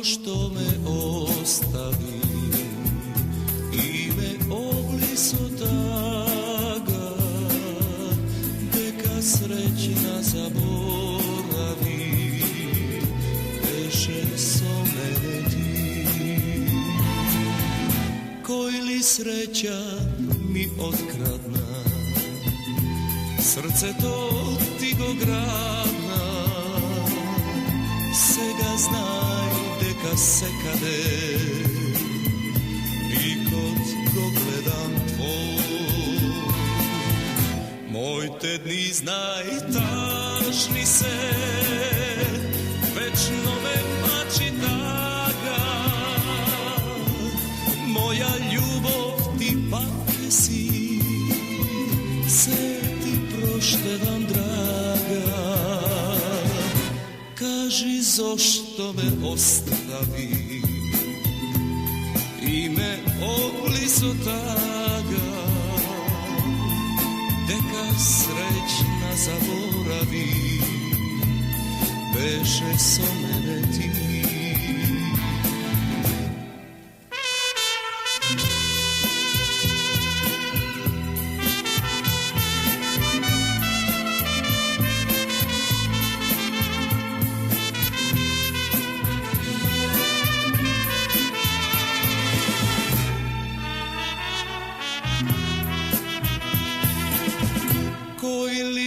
Zašto me ostavi i me obliso taga, deka srećna zaboravi, beše so mene ti. Koj li sreća mi otkradna, srce to ti go gradna, sega znaj deka se kade i kod go gledam tvoj. Moj te dni znaj tažni se, večno me mači taga, moja ljubav ti pake si, se ti proštevam draga. Kaži zašto me ostavi i me obliso taga, deka srećna zaboravi, beše so mene ti.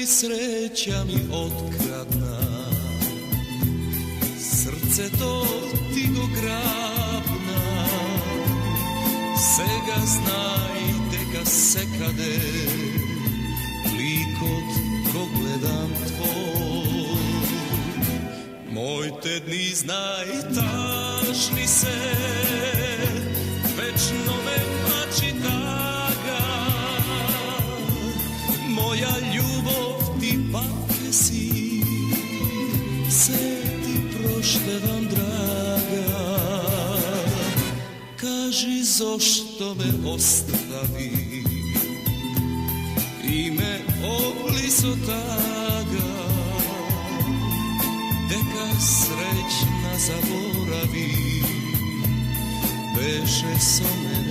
Sreća mi otkradna, srce to ti go grabna, sega znaj deka se kade, likot ko gledam tvoj. Moj te dni znaj tažni se, večno me mači taga, moja ljubav ti pake si, se ti proštevam draga. Kaži zašto me ostavi i me obliso taga, deka srećna zaboravi, beše so mene